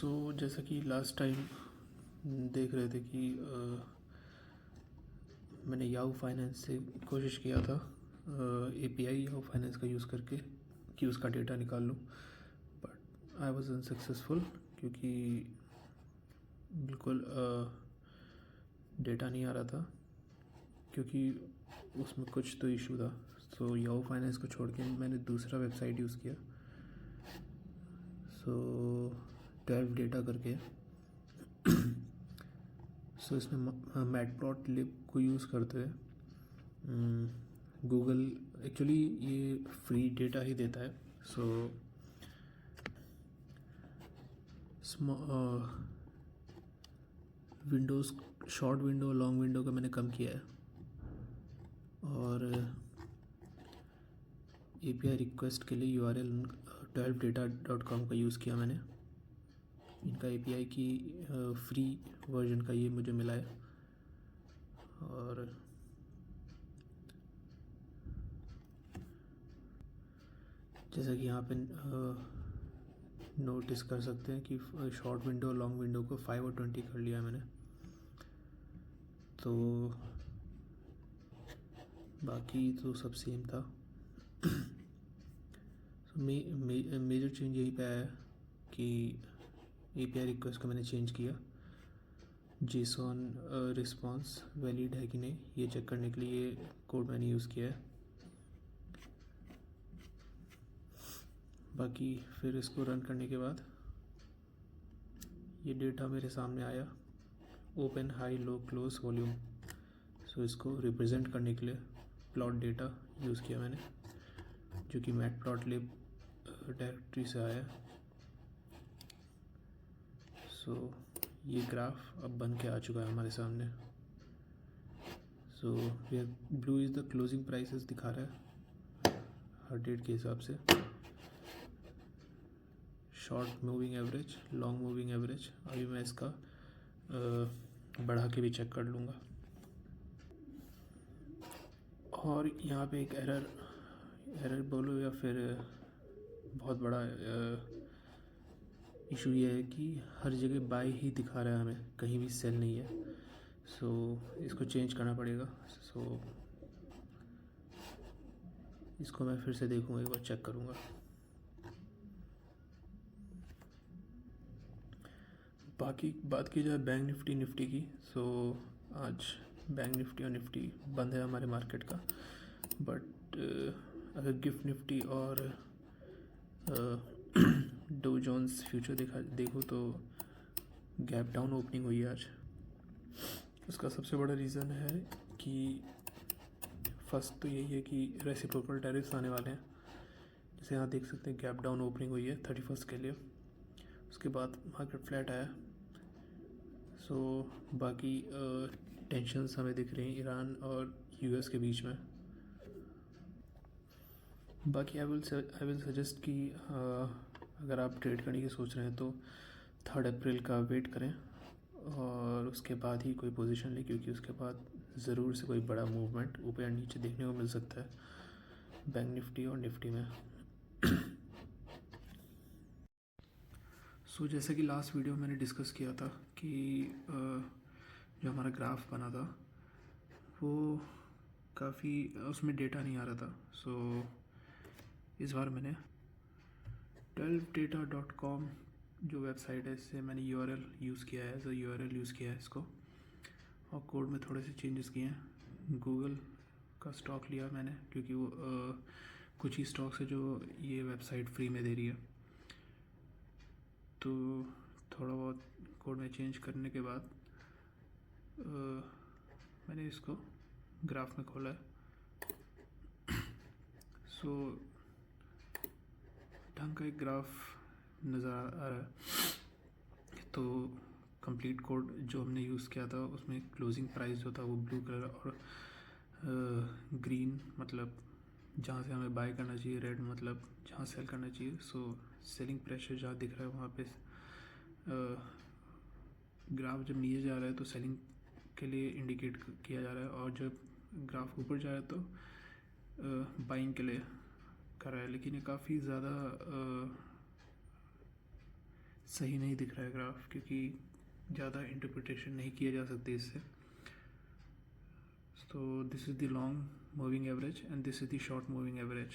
जैसा कि last time देख रहे थे कि मैंने याहू फाइनेंस से कोशिश किया था एपीआई याहू फाइनेंस का यूज़ करके कि उसका डेटा निकाल लूँ, बट आई वाज अनसक्सेसफुल क्योंकि बिल्कुल डेटा नहीं आ रहा था, क्योंकि उसमें कुछ तो इशू था। सो याहू फाइनेंस को छोड़ के मैंने दूसरा वेबसाइट यूज़ किया, 12 डेटा करके। इसमें मैटप्लॉटलिब को यूज़ करते हैं। गूगल एक्चुअली ये फ्री डेटा ही देता है। Windows short window long window का मैंने कम किया है, और एपीआई रिक्वेस्ट के लिए URL 12data.com का यूज़ किया मैंने। इनका एपीआई की फ्री वर्जन का ये मुझे मिला है। और जैसा कि यहाँ पे नोटिस कर सकते हैं कि शॉर्ट विंडो लॉन्ग विंडो को 5 और 20 कर लिया मैंने। तो बाकी तो सब सेम था। मेजर चेंज यही पे आया है कि एपीआई रिक्वेस्ट का मैंने चेंज किया। जेसॉन रिस्पॉन्स वैलिड है कि नहीं ये चेक करने के लिए कोड मैंने यूज़ किया है। बाकी फिर इसको रन करने के बाद ये डेटा मेरे सामने आया, open high low close volume. इसको रिप्रेजेंट करने के लिए प्लॉट डेटा यूज़ किया मैंने, जो कि मैटप्लॉटलिब डायरेक्टरी से आया। ये ग्राफ अब बन के आ चुका है हमारे सामने। Blue is the closing prices दिखा रहा है हर डेट के हिसाब से। Short moving average, long moving average. अभी मैं इसका बढ़ा के भी चेक कर लूँगा। और यहाँ पे एक एरर बोलो या फिर बहुत बड़ा इशू ये है कि हर जगह बाय ही दिखा रहा है हमें, कहीं भी सेल नहीं है। इसको चेंज करना पड़ेगा। इसको मैं फिर से देखूँगा, एक बार चेक करूँगा। बाकी बात की जाए बैंक निफ्टी की, आज बैंक निफ्टी और निफ्टी बंद है हमारे मार्केट का। बट अगर गिफ्ट निफ्टी और डो जोन्स फ्यूचर देखो तो गैप डाउन ओपनिंग हुई है आज। उसका सबसे बड़ा रीज़न है कि फर्स्ट तो यही है कि रेसिप्रोकल टैरिफ्स आने वाले हैं। जैसे यहाँ देख सकते हैं गैप डाउन ओपनिंग हुई है 31 के लिए। उसके बाद मार्केट फ्लैट आया। बाकी टेंशन्स हमें दिख रही हैं ईरान और यूएस के बीच में। बाकी आई विल सजेस्ट कि अगर आप ट्रेड करने की सोच रहे हैं तो 3 अप्रैल का वेट करें और उसके बाद ही कोई पोजीशन लें, क्योंकि उसके बाद ज़रूर से कोई बड़ा मूवमेंट ऊपर या नीचे देखने को मिल सकता है बैंक निफ्टी और निफ्टी में। जैसे कि लास्ट वीडियो मैंने डिस्कस किया था कि जो हमारा ग्राफ बना था वो काफ़ी उसमें डेटा नहीं आ रहा था। इस बार मैंने 12data.com जो वेबसाइट है, इससे मैंने URL यूज़ किया है, URL यूज़ किया है इसको, और कोड में थोड़े से चेंजेस किए हैं। गूगल का स्टॉक लिया मैंने, क्योंकि वो कुछ ही स्टॉक्स है जो ये वेबसाइट फ्री में दे रही है। तो थोड़ा बहुत कोड में चेंज करने के बाद मैंने इसको ग्राफ में खोला है। ढंग का एक ग्राफ नज़र आ रहा है। तो कंप्लीट कोड जो हमने यूज़ किया था उसमें क्लोजिंग प्राइस जो था वो ब्लू कलर और ग्रीन मतलब जहाँ से हमें बाय करना चाहिए, रेड मतलब जहाँ सेल करना चाहिए। सेलिंग प्रेशर जहाँ दिख रहा है वहाँ पे ग्राफ जब नीचे जा रहा है तो सेलिंग के लिए इंडिकेट किया जा रहा है, और जब ग्राफ ऊपर जा रहा है तो बाइंग के लिए कर रहा है। लेकिन ये काफ़ी ज़्यादा सही नहीं दिख रहा है ग्राफ, क्योंकि ज़्यादा इंटरप्रिटेशन नहीं किया जा सकती इससे। तो this is the long moving average and this is the short moving average.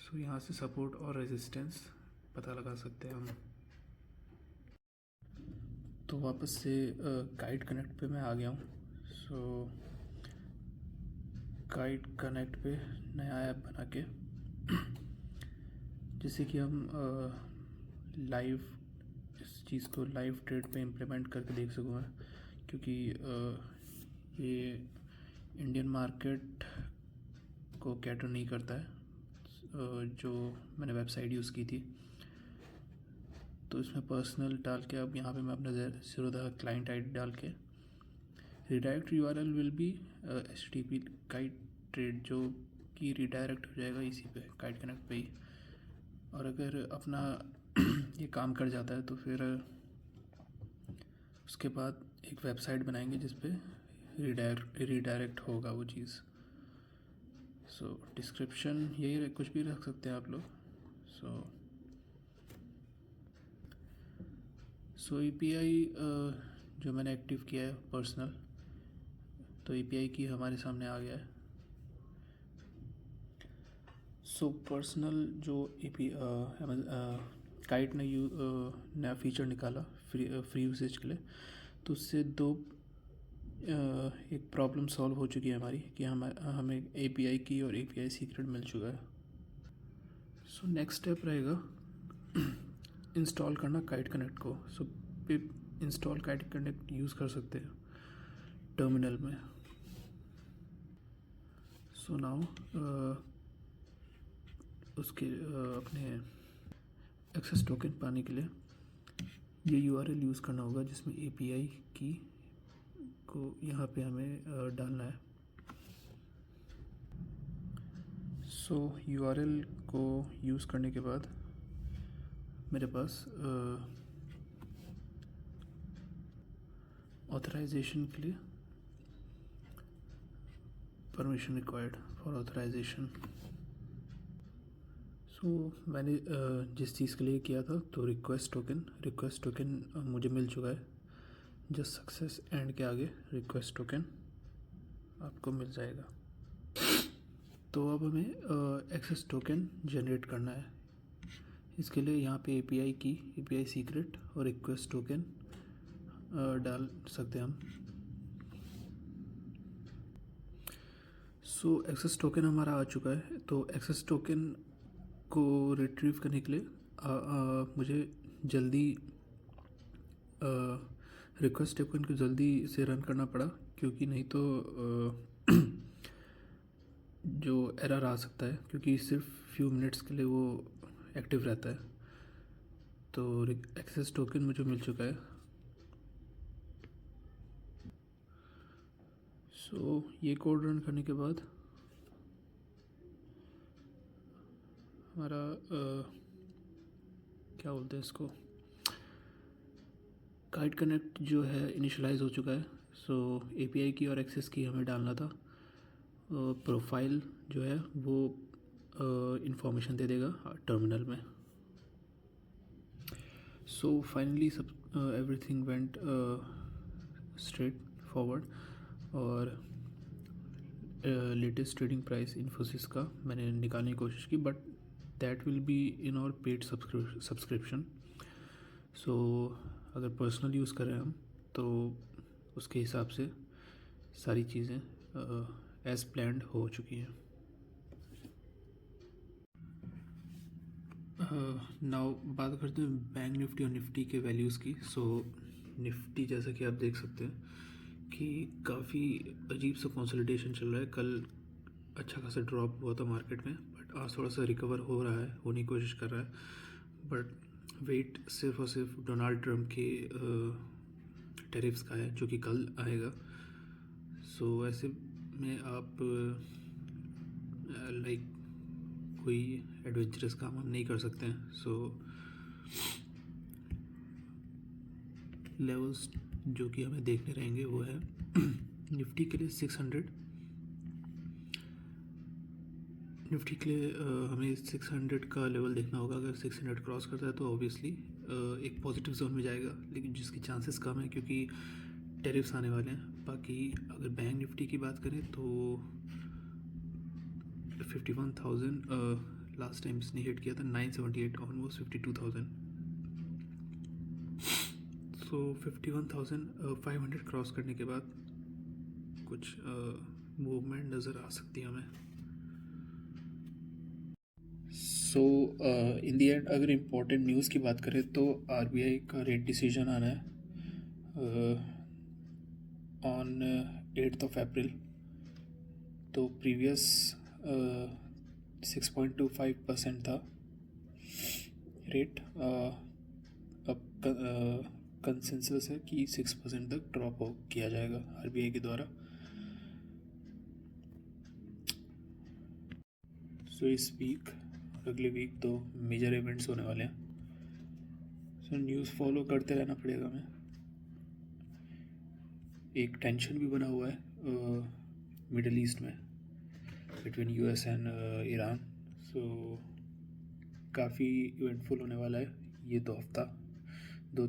So यहाँ से सपोर्ट और रेजिस्टेंस पता लगा सकते हैं हम। तो वापस से गाइड कनेक्ट पे मैं आ गया हूँ। सो गाइड कनेक्ट पे नया ऐप बना के जिससे कि हम लाइव इस चीज़ को लाइव ट्रेड पे इम्प्लीमेंट करके देख सकूँ, क्योंकि ये इंडियन मार्केट को कैटर नहीं करता है। जो मैंने वेबसाइट यूज़ की थी, तो इसमें पर्सनल डाल के अब यहाँ पे मैं अपना ज़ीरोधा क्लाइंट आईडी डाल के redirect URL will be HTTP guide trade, जो कि रिडायरेक्ट हो जाएगा इसी पे गाइड कनेक्ट पे ही। और अगर अपना ये काम कर जाता है तो फिर उसके बाद एक वेबसाइट बनाएंगे जिस पे रिडायरेक्ट होगा वो चीज़। सो डिस्क्रिप्शन यही कुछ भी रख सकते हैं आप लोग। सो API जो मैंने एक्टिव किया है पर्सनल, तो API की हमारे सामने आ गया है। सो पर्सनल जो काइट ने नया फीचर निकाला फ्री यूसेज के लिए, तो उससे एक प्रॉब्लम सॉल्व हो चुकी है हमारी कि हमें API की और API सीक्रेट मिल चुका है। सो नेक्स्ट स्टेप रहेगा इंस्टॉल करना काइट कनेक्ट को। So pip install Kite Connect use कर सकते हैं टर्मिनल में। सो नाउ उसके अपने एक्सेस टोकन पाने के लिए ये URL यूज़ करना होगा जिसमें API की को यहाँ पे हमें डालना है। सो URL को यूज़ करने के बाद मेरे पास ऑथराइजेशन के लिए परमिशन रिक्वायर्ड फॉर ऑथराइजेशन। सो मैंने जिस चीज़ के लिए किया था, तो रिक्वेस्ट टोकन मुझे मिल चुका है। जस्ट सक्सेस एंड के आगे रिक्वेस्ट टोकन आपको मिल जाएगा। तो अब हमें एक्सेस टोकन जनरेट करना है। इसके लिए यहाँ पे API सीक्रेट और रिक्वेस्ट टोकन डाल सकते हैं हम। सो एक्सेस टोकन हमारा आ चुका है। तो एक्सेस टोकन को रिट्रीव करने के लिए मुझे जल्दी रिक्वेस्ट टोकन को जल्दी से रन करना पड़ा, क्योंकि नहीं तो जो एरर आ सकता है, क्योंकि सिर्फ फ्यू मिनट्स के लिए वो एक्टिव रहता है। तो एक्सेस टोकन मुझे मिल चुका है। सो ये कोड रन करने के बाद हमारा क्या बोलते हैं इसको, काइट कनेक्ट जो है इनिशियलाइज हो चुका है। सो API की और एक्सेस की हमें डालना था। प्रोफाइल जो है वो इंफॉर्मेशन दे देगा टर्मिनल में। सो फाइनली सब एवरीथिंग वेंट स्ट्रेट फॉरवर्ड, और लेटेस्ट ट्रेडिंग प्राइस इन्फोसिस का मैंने निकालने की कोशिश की, but that will be in our paid subscription. So अगर पर्सनल यूज़ करें हम, तो उसके हिसाब से सारी चीज़ें एज प्लान्ड हो चुकी हैं। नाउ बात करते हैं बैंक निफ्टी और निफ्टी के वैल्यूज़ की। सो निफ्टी जैसा कि आप देख सकते हैं कि काफ़ी अजीब सा कंसोलिडेशन चल रहा है। कल अच्छा खासा ड्रॉप हुआ था मार्केट में, बट आज थोड़ा सा रिकवर हो रहा है, होने की कोशिश कर रहा है। बट वेट सिर्फ और सिर्फ डोनाल्ड ट्रम्प के टैरिफ्स का है, जो कि कल आएगा। सो ऐसे में आप लाइक कोई एडवेंचरस काम हम नहीं कर सकते हैं। सो लेवल्स जो कि हमें देखने रहेंगे वो है निफ्टी के लिए 600, निफ्टी के लिए हमें 600 का लेवल देखना होगा। अगर 600 क्रॉस करता है तो ऑब्वियसली एक पॉजिटिव जोन में जाएगा, लेकिन जिसकी चांसेस कम है क्योंकि टैरिफ्स आने वाले हैं। बाकी अगर बैंक निफ्टी की बात करें तो 51,000 लास्ट टाइम इसने हिट किया था, 978 ऑलमोस्ट 52,000। सो 51,500 क्रॉस करने के बाद कुछ मूवमेंट नज़र आ सकती है हमें। सो इन दी एंड अगर इम्पोर्टेंट न्यूज़ की बात करें तो आरबीआई का रेट डिसीजन आना है ऑन 8 अप्रैल। तो प्रीवियस 6.25% था रेट, अब कंसेंसस है कि 6% तक ड्रॉप किया जाएगा आरबीआई के द्वारा। सो इस वीक अगले वीक तो मेजर इवेंट्स होने वाले हैं। सो न्यूज़ फॉलो करते रहना पड़ेगा हमें। एक टेंशन भी बना हुआ है मिडल ईस्ट में बिटवीन यूएस एंड ईरान। सो काफ़ी इवेंटफुल होने वाला है ये 2 हफ्ता, 2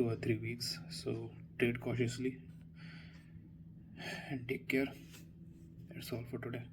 or 3 weeks. So trade cautiously and take care. That's all for today.